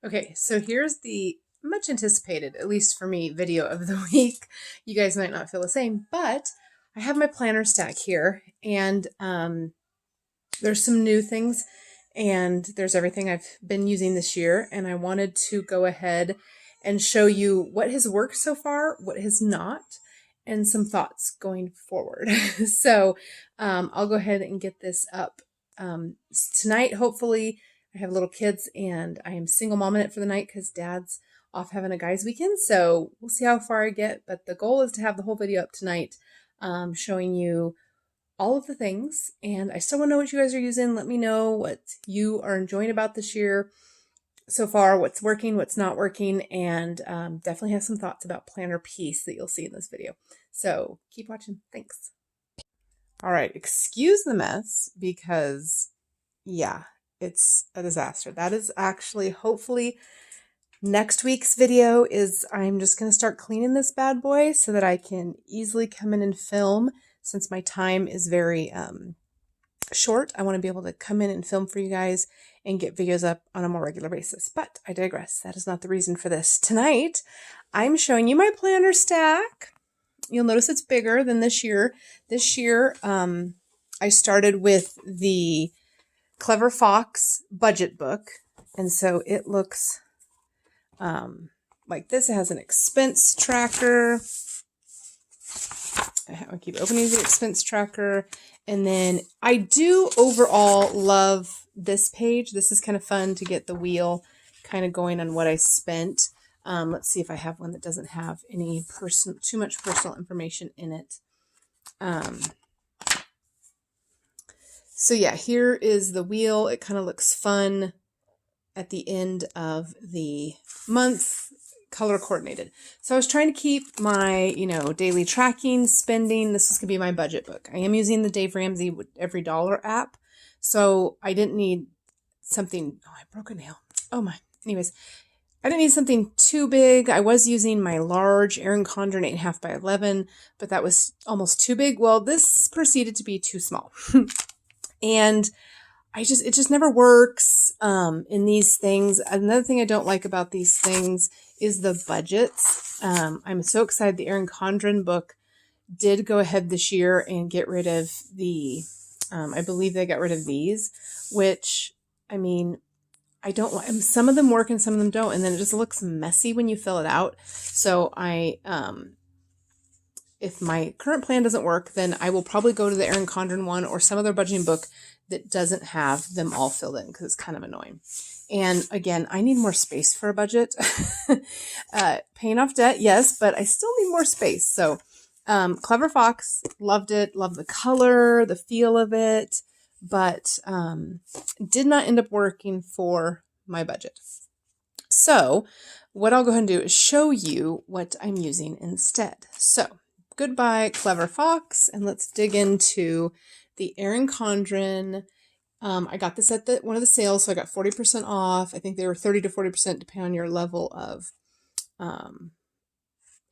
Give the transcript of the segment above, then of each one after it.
Okay, so here's the much anticipated, at least for me, video of the week. You guys might not feel the same, but I have my planner stack here, and there's some new things, and there's everything I've been using this year, and I wanted to go ahead and show you what has worked so far, what has not, and some thoughts going forward. So I'll go ahead and get this up tonight, hopefully. I have little kids and I am single mom in it for the night because dad's off having a guys weekend. So we'll see how far I get. But the goal is to have the whole video up tonight, showing you all of the things. And I still want to know what you guys are using. Let me know what you are enjoying about this year so far, what's working, what's not working, and definitely have some thoughts about planner peace that you'll see in this video. So keep watching. Thanks. All right, excuse the mess because, yeah, it's a disaster. That is actually, hopefully, next week's video is I'm just going to start cleaning this bad boy so that I can easily come in and film. Since my time is very short, I want to be able to come in and film for you guys and get videos up on a more regular basis. But I digress. That is not the reason for this. Tonight, I'm showing you my planner stack. You'll notice it's bigger than this year. This year, I started with the Clever Fox budget book, and so it looks like this. It has an expense tracker. I keep opening the expense tracker, and then I do overall love this page. This is kind of fun to get the wheel kind of going on what I spent. Let's see if I have one that doesn't have any too much personal information in it. So yeah, here is the wheel. It kind of looks fun at the end of the month, color coordinated. So I was trying to keep my, daily tracking, spending. This is going to be my budget book. I am using the Dave Ramsey Every Dollar app. So I didn't need something. Oh, I broke a nail. Oh my. Anyways, I didn't need something too big. I was using my large Erin Condren 8.5 by 11, but that was almost too big. Well, this proceeded to be too small. And it just never works in these things. Another thing I don't like about these things is the budgets. I'm so excited the Erin Condren book did go ahead this year and get rid of the, I believe they got rid of these, which, I mean, I don't like. Some of them work and some of them don't. And then it just looks messy when you fill it out. So if my current plan doesn't work, then I will probably go to the Erin Condren one or some other budgeting book that doesn't have them all filled in because it's kind of annoying. And again, I need more space for a budget. Paying off debt, yes, but I still need more space. So Clever Fox, loved it, loved the color, the feel of it, but did not end up working for my budget. So what I'll go ahead and do is show you what I'm using instead. So goodbye, Clever Fox, and let's dig into the Erin Condren. I got this at one of the sales, so I got 40% off. I think they were 30 to 40% depending on your level of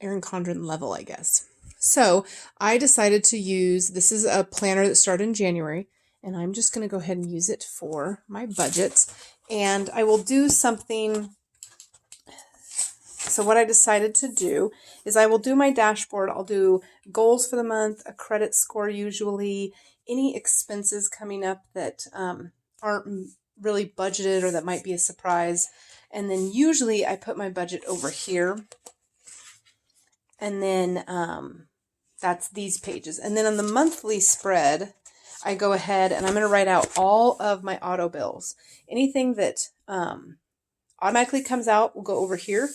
Erin Condren level, I guess. So I decided to use, this is a planner that started in January, and I'm just going to go ahead and use it for my budget. And I will do something. So what I decided to do is I will do my dashboard. I'll do goals for the month, a credit score usually, any expenses coming up that aren't really budgeted or that might be a surprise. And then usually I put my budget over here. And then that's these pages. And then on the monthly spread, I go ahead and I'm going to write out all of my auto bills. Anything that automatically comes out will go over here.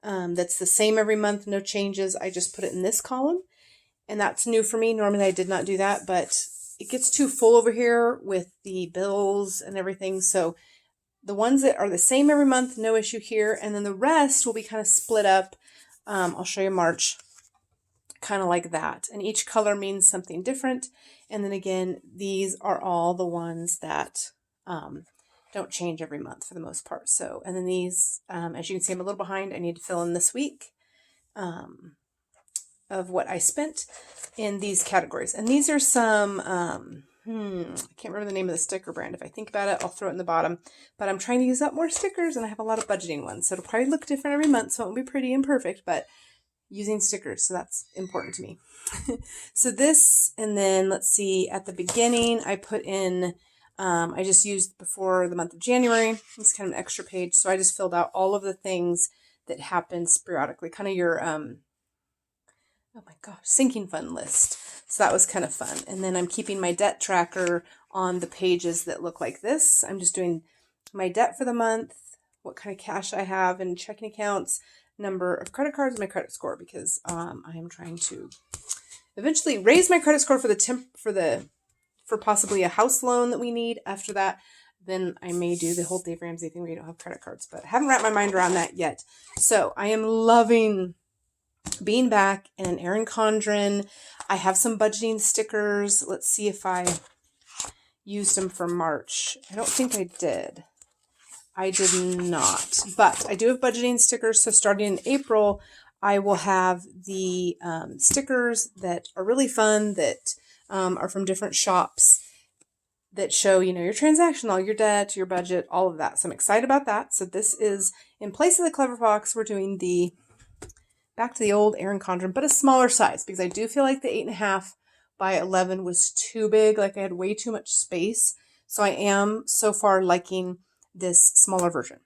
That's the same every month, no changes. I just put it in this column, and that's new for me. Normally I did not do that, but it gets too full over here with the bills and everything. So the ones that are the same every month, no issue here. And then the rest will be kind of split up. I'll show you March, kind of like that. And each color means something different. And then again, these are all the ones that don't change every month for the most part. So, and then these, as you can see, I'm a little behind. I need to fill in this week of what I spent in these categories. And these are some I can't remember the name of the sticker brand. If I think about it, I'll throw it in the bottom. But I'm trying to use up more stickers, and I have a lot of budgeting ones. So it'll probably look different every month, so it won't be pretty and perfect, but using stickers, so that's important to me. So this, and then let's see, at the beginning, I put in, I just used before the month of January. It's kind of an extra page. So I just filled out all of the things that happen sporadically, kind of your, oh my gosh, sinking fund list. So that was kind of fun. And then I'm keeping my debt tracker on the pages that look like this. I'm just doing my debt for the month, what kind of cash I have in checking accounts, number of credit cards, and my credit score, because I am trying to eventually raise my credit score for possibly a house loan that we need. After that, then I may do the whole Dave Ramsey thing where you don't have credit cards, but I haven't wrapped my mind around that yet. So I am loving being back in an Erin Condren. I have some budgeting stickers. Let's see if I used them for March. I don't think I did. I did not, but I do have budgeting stickers. So starting in April, I will have the stickers that are really fun, that are from different shops, that show, your transaction, all your debt, your budget, all of that. So I'm excited about that. So this is, in place of the Clever Fox, we're doing the back to the old Erin Condren, but a smaller size, because I do feel like the 8.5 by 11 was too big. Like I had way too much space. So I am so far liking this smaller version.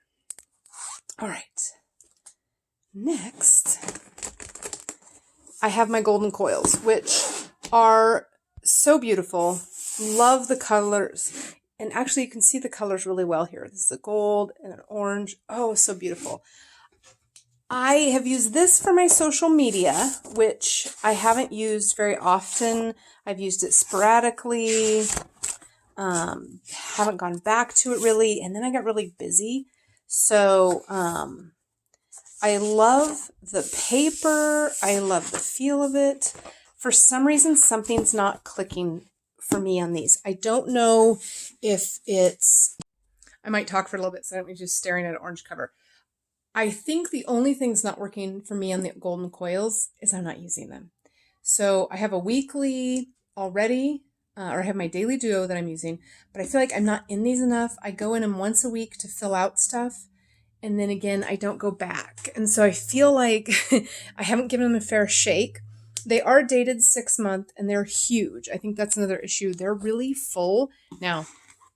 All right. Next, I have my golden coils, which are so beautiful. Love the colors. And actually you can see the colors really well here. This is a gold and an orange. Oh, so beautiful. I have used this for my social media, which I haven't used very often. I've used it sporadically. Haven't gone back to it really. And then I got really busy. So, I love the paper. I love the feel of it. For some reason, something's not clicking for me on these. I don't know if it's, I might talk for a little bit so I don't be just staring at an orange cover. I think the only thing that's not working for me on the golden coils is I'm not using them. So I have a weekly already, or I have my daily duo that I'm using, but I feel like I'm not in these enough. I go in them once a week to fill out stuff. And then again, I don't go back. And so I feel like I haven't given them a fair shake. They are dated 6 month and they're huge. I think that's another issue. They're really full. Now,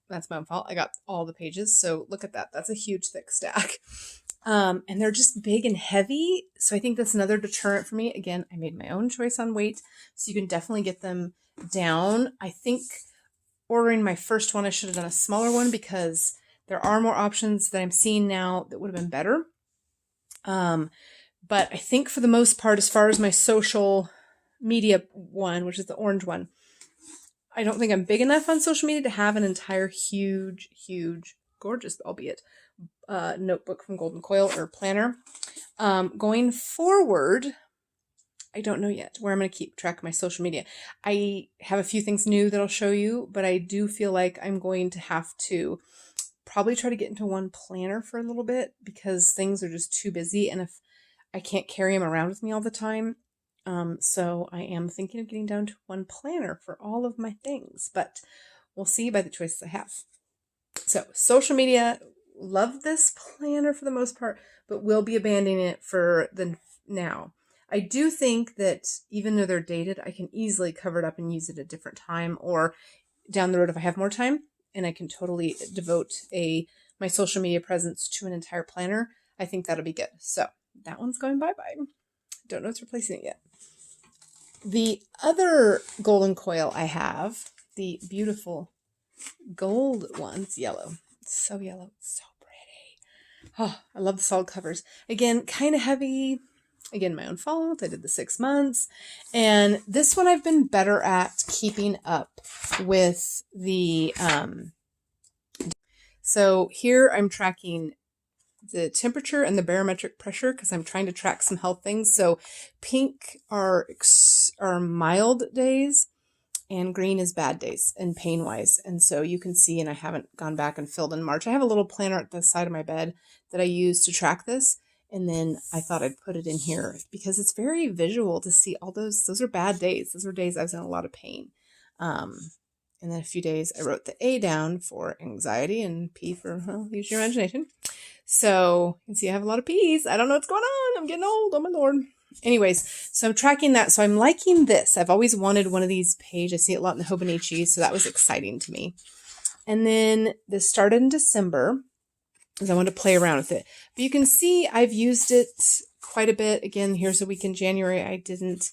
that's my own fault. I got all the pages. So look at that. That's a huge thick stack. And they're just big and heavy. So I think that's another deterrent for me. Again, I made my own choice on weight. So you can definitely get them down. I think ordering my first one, I should have done a smaller one because there are more options that I'm seeing now that would have been better. But I think for the most part, as far as my social media one, which is the orange one, I don't think I'm big enough on social media to have an entire huge, gorgeous, albeit, notebook from Golden Coil or planner. Going forward, I don't know yet where I'm going to keep track of my social media. I have a few things new that I'll show you, but I do feel like I'm going to have to probably try to get into one planner for a little bit because things are just too busy. And if I can't carry them around with me all the time. So I am thinking of getting down to one planner for all of my things, but we'll see by the choices I have. So social media, love this planner for the most part, but will be abandoning it for the now. I do think that even though they're dated, I can easily cover it up and use it at a different time or down the road if I have more time, and I can totally devote my social media presence to an entire planner. I think that'll be good. So that one's going bye-bye. Don't know what's replacing it yet. The other golden coil I have, the beautiful gold one, it's yellow. It's so yellow. It's so pretty. Oh, I love the solid covers. Again, kind of heavy. Again, my own fault. I did the 6 months. And this one I've been better at keeping up with the... So here I'm tracking the temperature and the barometric pressure because I'm trying to track some health things. So pink are mild days and green is bad days and pain wise. And so you can see, and I haven't gone back and filled in March. I have a little planner at the side of my bed that I use to track this. And then I thought I'd put it in here because it's very visual to see all those are bad days. Those are days I was in a lot of pain. And then a few days I wrote the A down for anxiety and P for, well, use your imagination. So you can see I have a lot of P's. I don't know what's going on. I'm getting old. Oh my Lord. Anyways, so I'm tracking that. So I'm liking this. I've always wanted one of these pages. I see it a lot in the Hobonichi. So that was exciting to me. And then this started in December because I wanted to play around with it. But you can see I've used it quite a bit. Again, here's a week in January I didn't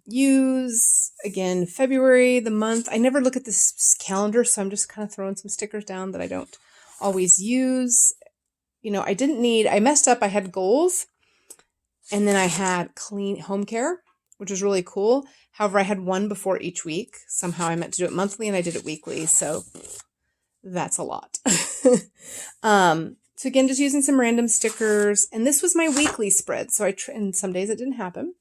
use. Again, February, the month. I never look at this calendar, so I'm just kind of throwing some stickers down that I don't always use. You know, I messed up. I had goals, and then I had clean home care, which was really cool. However, I had one before each week. Somehow I meant to do it monthly, and I did it weekly, so that's a lot. So again, just using some random stickers, and this was my weekly spread. So and some days it didn't happen,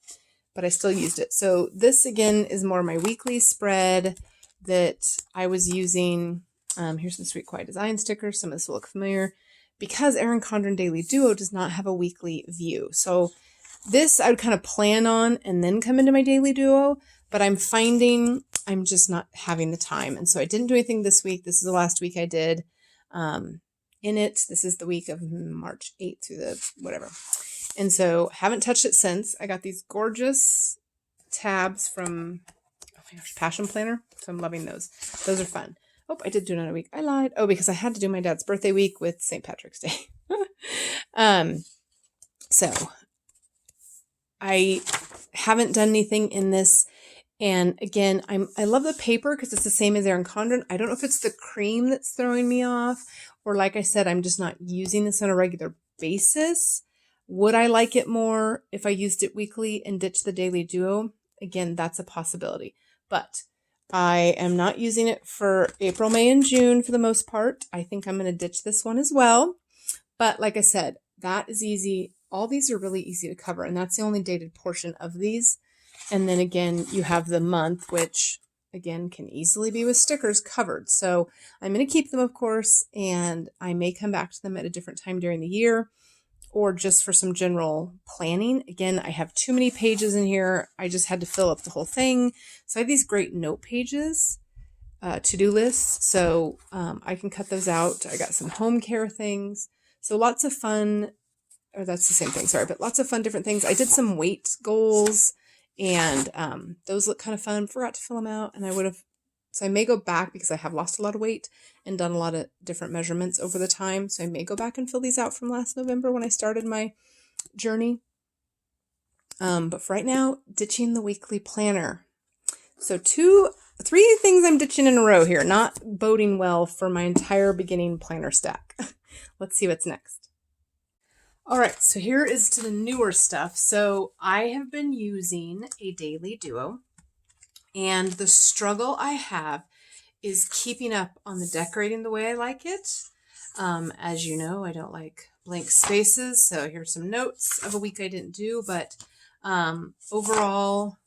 but I still used it. So this again is more my weekly spread that I was using. Here's some Sweet Quiet Design stickers. Some of this will look familiar because Erin Condren Daily Duo does not have a weekly view. So this I would kind of plan on and then come into my Daily Duo, but I'm finding I'm just not having the time. And so I didn't do anything this week. This is the last week I did in it. This is the week of March 8th through the whatever. And so haven't touched it since. I got these gorgeous tabs from, oh my gosh, Passion Planner. So I'm loving those. Those are fun. Oh, I did do another week. I lied. Oh, because I had to do my dad's birthday week with St. Patrick's Day. So I haven't done anything in this. And again, I love the paper because it's the same as Erin Condren. I don't know if it's the cream that's throwing me off, or like I said, I'm just not using this on a regular basis. Would I like it more if I used it weekly and ditched the Daily Duo? Again, that's a possibility. But I am not using it for April, May, and June for the most part. I think I'm going to ditch this one as well. But like I said, that is easy. All these are really easy to cover, and that's the only dated portion of these. And then again, you have the month, which again can easily be with stickers covered. So I'm going to keep them, of course, and I may come back to them at a different time during the year or just for some general planning. Again, I have too many pages in here. I just had to fill up the whole thing. So I have these great note pages, to-do lists. So I can cut those out. I got some home care things. So lots of fun, or that's the same thing, sorry, but lots of fun different things. I did some weight goals. And those look kind of fun. Forgot to fill them out, and I would have. So I may go back because I have lost a lot of weight and done a lot of different measurements over the time. So I may go back and fill these out from last November when I started my journey. But for right now, ditching the weekly planner. So 3 things I'm ditching in a row here, not boding well for my entire beginning planner stack. Let's see what's next. All right, so here is to the newer stuff. So I have been using a Daily Duo, and the struggle I have is keeping up on the decorating the way I like it. As you know, I don't like blank spaces, so here's some notes of a week I didn't do, but overall,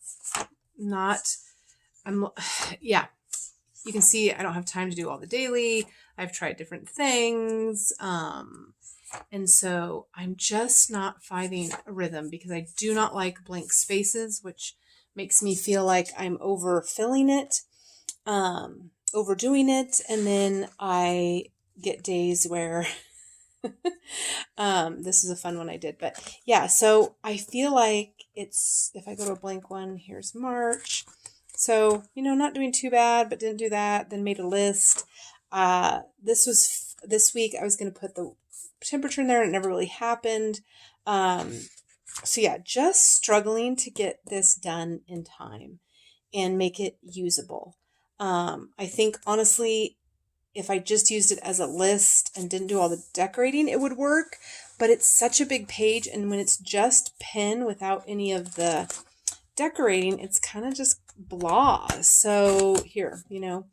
yeah, you can see I don't have time to do all the daily. I've tried different things. And so I'm just not finding a rhythm because I do not like blank spaces, which makes me feel like I'm overfilling it, overdoing it. And then I get days where, this is a fun one I did, but yeah, so I feel like if I go to a blank one, here's March. So, not doing too bad, but didn't do that. Then made a list. This week I was going to put the temperature in there, and it never really happened. So yeah, just struggling to get this done in time and make it usable. I think honestly, if I just used it as a list and didn't do all the decorating, it would work, but it's such a big page. And when it's just pen without any of the decorating, it's kind of just blah. So here, it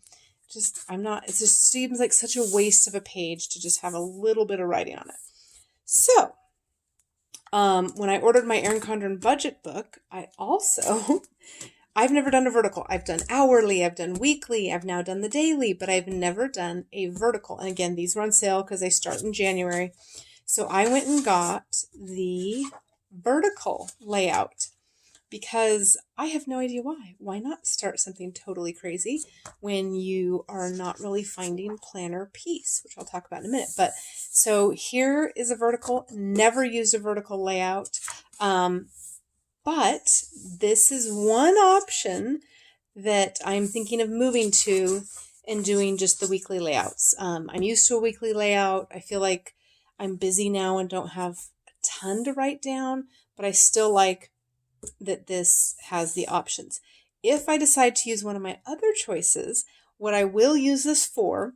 just seems like such a waste of a page to just have a little bit of writing on it. So, when I ordered my Erin Condren budget book, I've never done a vertical. I've done hourly, I've done weekly, I've now done the daily, but I've never done a vertical. And again, these were on sale because they start in January. So I went and got the vertical layout. because I have no idea why. Why not start something totally crazy when you are not really finding planner peace, which I'll talk about in a minute. But so here is a vertical, never used a vertical layout. But this is one option that I'm thinking of moving to and doing just the weekly layouts. I'm used to a weekly layout. I feel like I'm busy now and don't have a ton to write down, but I still like that this has the options. If I decide to use one of my other choices, what I will use this for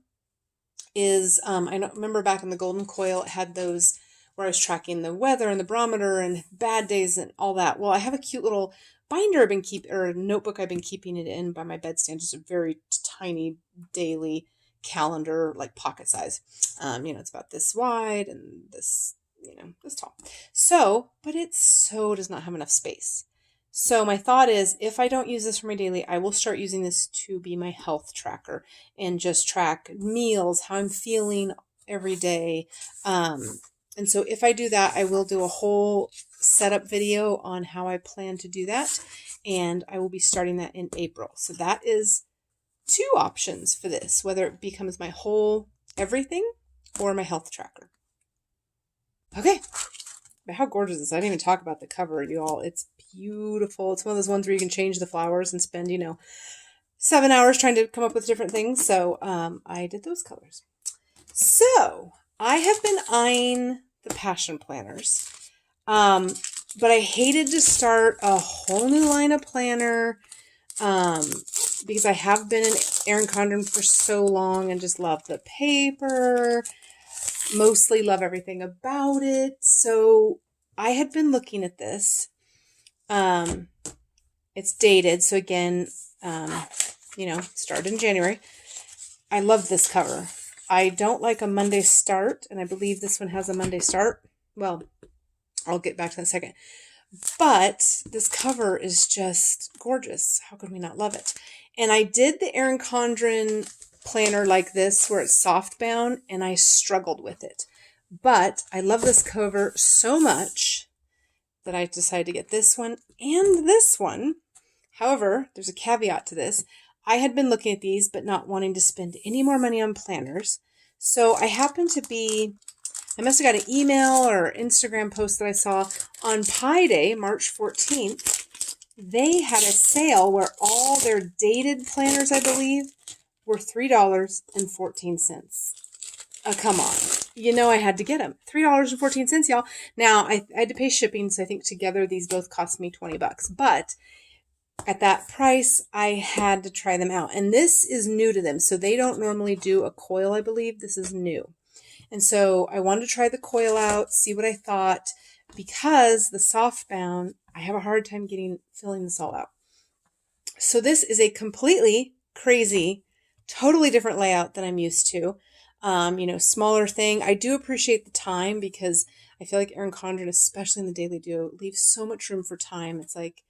is, I remember back in the Golden Coil, it had those where I was tracking the weather and the barometer and bad days and all that. Well, I have a cute little binder or a notebook I've been keeping it in by my bedstand, just a very tiny daily calendar, like pocket size. It's about this wide and this, this tall. So, but it so does not have enough space. So my thought is, if I don't use this for my daily, I will start using this to be my health tracker and just track meals, how I'm feeling every day. And so if I do that, I will do a whole setup video on how I plan to do that. And I will be starting that in April. So that is 2 options for this, whether it becomes my whole everything or my health tracker. Okay. But how gorgeous is this? I didn't even talk about the cover, you all. It's beautiful. It's one of those ones where you can change the flowers and spend, 7 hours trying to come up with different things. So I did those colors. So I have been eyeing the passion planners. But I hated to start a whole new line of planner because I have been in Erin Condren for so long and just love the paper. Mostly love everything about it. So I had been looking at this. It's dated. So again, started in January. I love this cover. I don't like a Monday start, and I believe this one has a Monday start. Well, I'll get back to that in a second. But this cover is just gorgeous. How could we not love it? And I did the Erin Condren planner like this where it's soft bound, and I struggled with it. But I love this cover so much that I decided to get this one and this one. However, there's a caveat to this. I had been looking at these but not wanting to spend any more money on planners. So I must have got an email or Instagram post that I saw on Pi Day, March 14th. They had a sale where all their dated planners, I believe, were $3.14. Come on. I had to get them. $3.14, y'all. Now, I had to pay shipping, so I think together these both cost me $20. But at that price, I had to try them out. And this is new to them. So they don't normally do a coil, I believe. This is new. And so I wanted to try the coil out, see what I thought, because the soft bound, I have a hard time filling this all out. So this is a completely crazy, totally different layout than I'm used to. Smaller thing. I do appreciate the time because I feel like Erin Condren, especially in the Daily Duo, leaves so much room for time. It's like,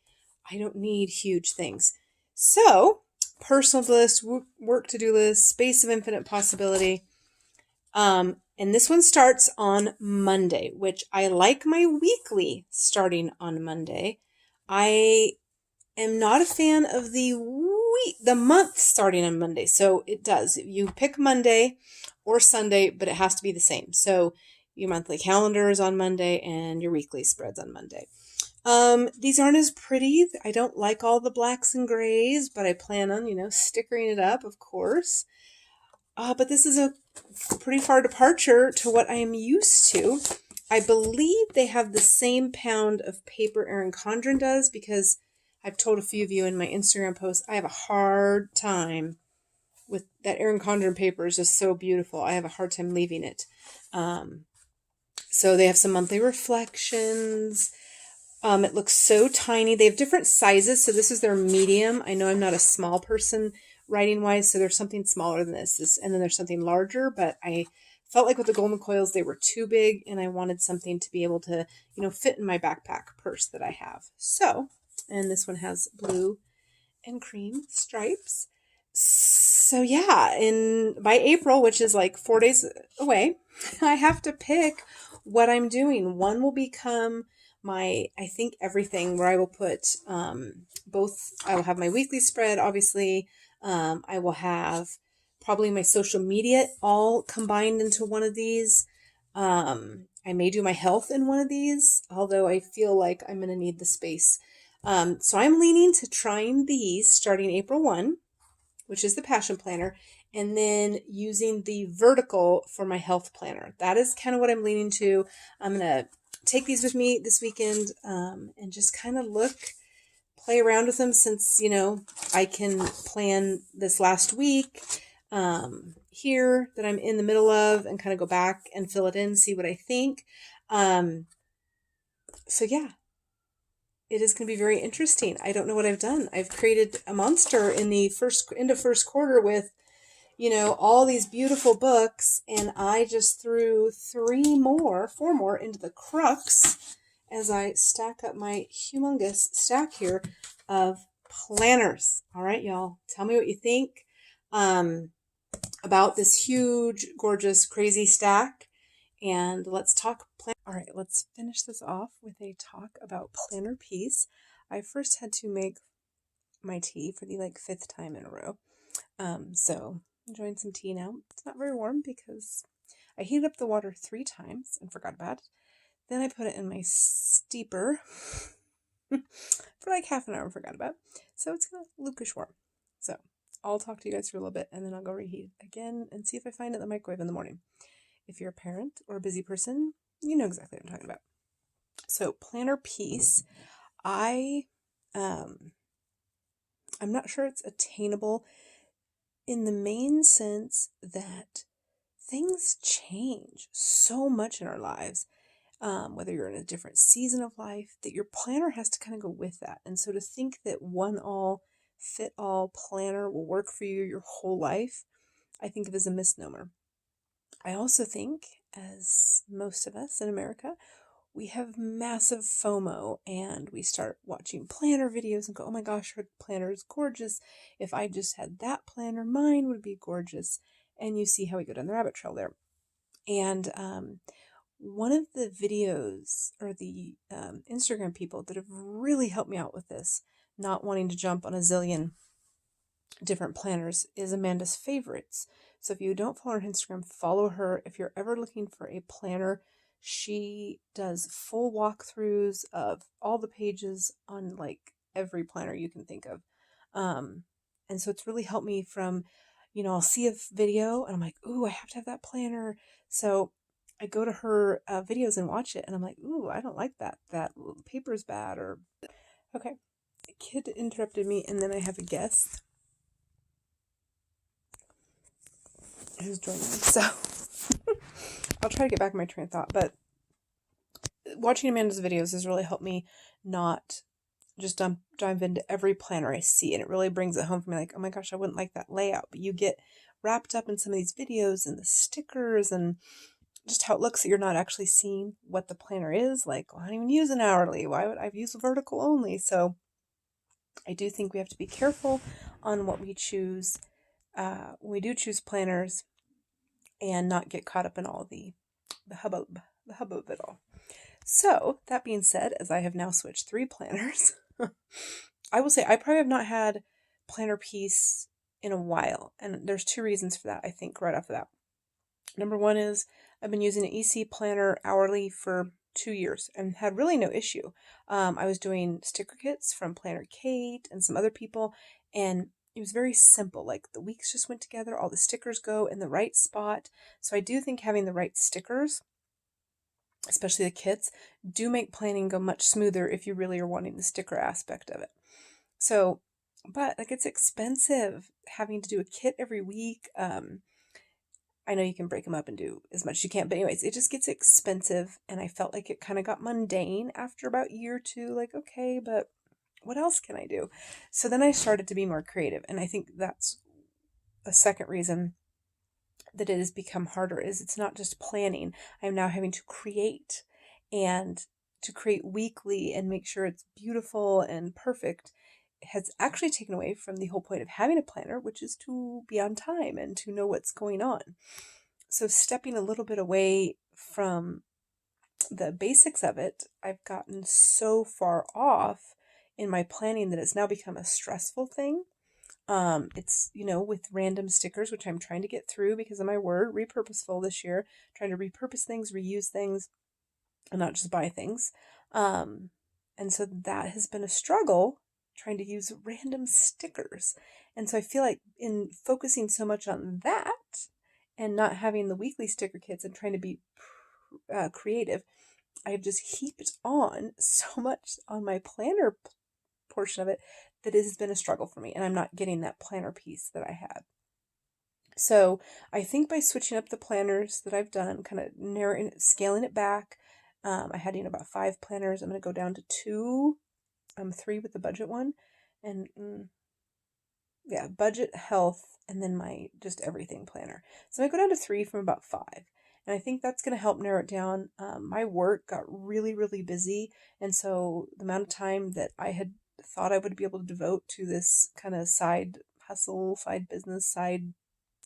I don't need huge things. So, personal list, work to-do list, space of infinite possibility. And this one starts on Monday, which I like my weekly starting on Monday. I am not a fan of the month starting on Monday. So it does. You pick Monday or Sunday, but it has to be the same. So your monthly calendar is on Monday and your weekly spreads on Monday. These aren't as pretty. I don't like all the blacks and grays, but I plan on, stickering it up, of course. But this is a pretty far departure to what I am used to. I believe they have the same pound of paper Erin Condren does because I've told a few of you in my Instagram posts, I have a hard time with that Erin Condren paper is just so beautiful. I have a hard time leaving it. So they have some monthly reflections. It looks so tiny. They have different sizes. So this is their medium. I know I'm not a small person writing wise, so there's something smaller than this. And then there's something larger, but I felt like with the Golden Coils, they were too big and I wanted something to be able to, fit in my backpack purse that I have. So, and this one has blue and cream stripes. So yeah, by April, which is like 4 days away, I have to pick what I'm doing. One will become I think everything where I will put I will have my weekly spread, obviously. I will have probably my social media all combined into one of these. I may do my health in one of these, although I feel like I'm going to need the space. So I'm leaning to trying these starting April 1, which is the Passion Planner, and then using the vertical for my health planner. That is kind of what I'm leaning to. I'm going to take these with me this weekend and just kind of play around with them since, I can plan this last week here that I'm in the middle of and kind of go back and fill it in, see what I think. So yeah, it is going to be very interesting. I don't know what I've done. I've created a monster in the first quarter with, all these beautiful books, and I just threw four more into the crux as I stack up my humongous stack here of planners. All right, y'all, tell me what you think about this huge, gorgeous, crazy stack, and let's talk plan. All right, let's finish this off with a talk about planner piece. I first had to make my tea for the fifth time in a row. So enjoying some tea now. It's not very warm because I heated up the water 3 times and forgot about it. Then I put it in my steeper for half an hour and forgot about it. So it's kind of lukish warm. So I'll talk to you guys for a little bit and then I'll go reheat it again and see if I find it in the microwave in the morning. If you're a parent or a busy person, you know exactly what I'm talking about. So planner piece, I'm not sure it's attainable in the main sense that things change so much in our lives, whether you're in a different season of life, that your planner has to kind of go with that. And so to think that one all fit all planner will work for you your whole life, I think of as a misnomer. I also think, as most of us in America, we have massive FOMO and we start watching planner videos and go, oh my gosh, her planner is gorgeous. If I just had that planner, mine would be gorgeous. And you see how we go down the rabbit trail there. And one of the videos or the Instagram people that have really helped me out with this, not wanting to jump on a zillion different planners, is Amanda's Favorites. So if you don't follow her on Instagram, follow her. If you're ever looking for a planner, she does full walkthroughs of all the pages on every planner you can think of. And so it's really helped me from, I'll see a video and I'm like, ooh, I have to have that planner. So I go to her videos and watch it and I'm like, ooh, I don't like that. That paper's bad or, okay. A kid interrupted me and then I have a guest who's joining me. So I'll try to get back on my train of thought, but watching Amanda's videos has really helped me not just dive into every planner I see, and it really brings it home for me like, oh my gosh, I wouldn't like that layout, but you get wrapped up in some of these videos and the stickers and just how it looks that you're not actually seeing what the planner is. Well, I don't even use an hourly. Why would I use a vertical only? So I do think we have to be careful on what we choose when we do choose planners and not get caught up in all the hubbub of it all. So, that being said, as I have now switched 3 planners, I will say I probably have not had planner piece in a while. And there's 2 reasons for that, I think, right off the bat. Number 1 is I've been using an EC planner hourly for 2 years and had really no issue. I was doing sticker kits from Planner Kate and some other people, and it was very simple. The weeks just went together, all the stickers go in the right spot. So I do think having the right stickers, especially the kits, do make planning go much smoother if you really are wanting the sticker aspect of it. So, but it's expensive having to do a kit every week. I know you can break them up and do as much as you can, but anyways, it just gets expensive, and I felt like it kind of got mundane after about a year or two, okay, but what else can I do? So then I started to be more creative, and I think that's a second reason that it has become harder, is it's not just planning. I'm now having to create, and to create weekly and make sure it's beautiful and perfect has actually taken away from the whole point of having a planner, which is to be on time and to know what's going on. So stepping a little bit away from the basics of it, I've gotten so far off in my planning that it's now become a stressful thing. It's, with random stickers, which I'm trying to get through because of my word, repurposeful this year, trying to repurpose things, reuse things, and not just buy things. Um, and so that has been a struggle trying to use random stickers. And so I feel like in focusing so much on that and not having the weekly sticker kits and trying to be creative, I've just heaped on so much on my planner portion of it that it has been a struggle for me, and I'm not getting that planner piece that I had. So I think by switching up the planners that I've done, kind of narrowing it, scaling it back, I had about 5 planners. I'm going to go down to 2, 3 with the budget one, and yeah, budget, health, and then my just everything planner. So I go down to 3 from about 5. And I think that's going to help narrow it down. My work got really, really busy. And so the amount of time that I had thought I would be able to devote to this kind of side hustle, side business, side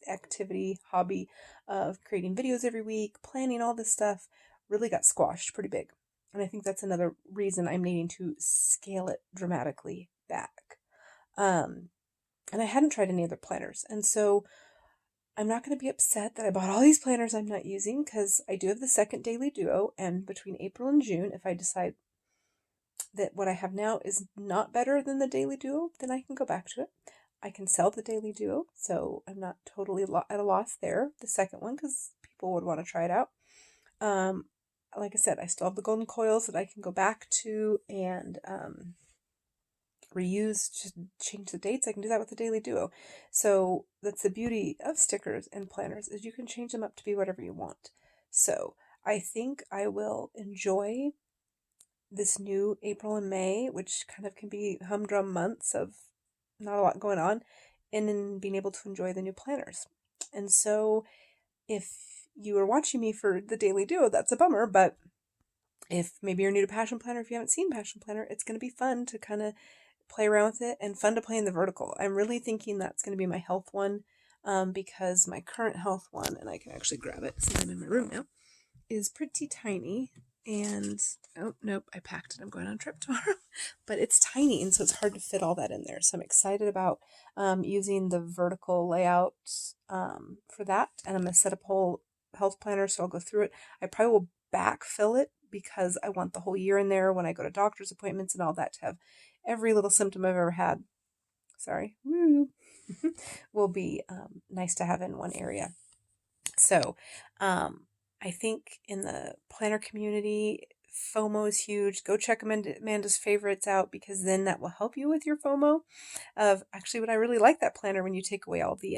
activity, hobby of creating videos every week, planning all this stuff, really got squashed pretty big. And I think that's another reason I'm needing to scale it dramatically back. And I hadn't tried any other planners. And so I'm not going to be upset that I bought all these planners I'm not using, because I do have the second Daily Duo. And between April and June, if I decide that what I have now is not better than the Daily Duo, then I can go back to it. I can sell the Daily Duo, so I'm not totally at a loss there. The second one, because people would want to try it out. Like I said, I still have the golden coils that I can go back to and reuse, just change the dates. I can do that with the Daily Duo. So that's the beauty of stickers and planners, is you can change them up to be whatever you want. So I think I will enjoy this new April and May, which kind of can be humdrum months of not a lot going on, and then being able to enjoy the new planners. And so if you are watching me for the Daily Duo, that's a bummer, but if maybe you're new to Passion Planner, if you haven't seen Passion Planner, it's going to be fun to kind of play around with it and fun to play in the vertical. I'm really thinking that's going to be my health one, because my current health one, and I can actually grab it since I'm in my room now, is pretty tiny. And oh nope, I packed it. I'm going on a trip tomorrow, but it's tiny, and so it's hard to fit all that in there. So I'm excited about using the vertical layout for that, and I'm going to set up a whole health planner, so I'll go through it. I probably will backfill it because I want the whole year in there when I go to doctor's appointments and all that to have every little symptom I've ever had. Sorry, woo, will be nice to have in one area. So, I think in the planner community, FOMO is huge. Go check Amanda's favorites out, because then that will help you with your FOMO of actually what I really like that planner when you take away all the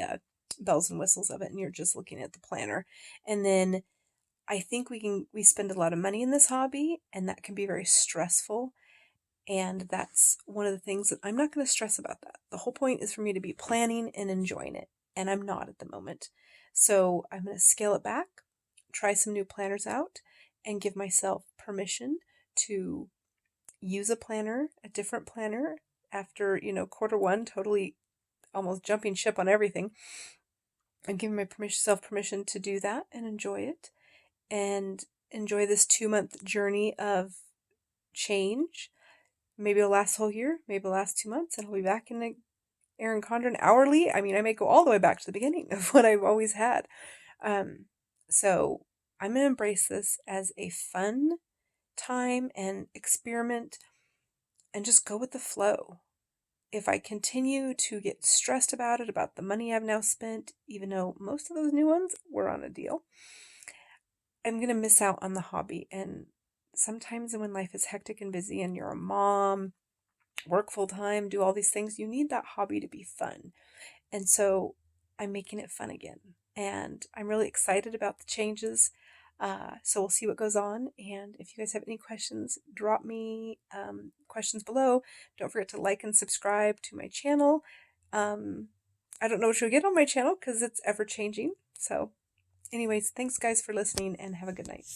bells and whistles of it and you're just looking at the planner. And then I think we spend a lot of money in this hobby, and that can be very stressful. And that's one of the things that I'm not going to stress about that. The whole point is for me to be planning and enjoying it. And I'm not at the moment. So I'm going to scale it back, try some new planners out, and give myself permission to use a different planner after, quarter one, totally almost jumping ship on everything. I'm giving myself permission to do that and enjoy it, and enjoy this 2-month journey of change. Maybe it'll last the whole year, maybe it'll last 2 months, and I'll be back in the Erin Condren hourly. I mean, I may go all the way back to the beginning of what I've always had. So I'm going to embrace this as a fun time and experiment and just go with the flow. If I continue to get stressed about it, about the money I've now spent, even though most of those new ones were on a deal, I'm going to miss out on the hobby. And sometimes when life is hectic and busy and you're a mom, work full time, do all these things, you need that hobby to be fun. And so I'm making it fun again. And I'm really excited about the changes. So we'll see what goes on. And if you guys have any questions, drop me questions below. Don't forget to like and subscribe to my channel. I don't know what you'll get on my channel because it's ever changing. So anyways, thanks guys for listening, and have a good night.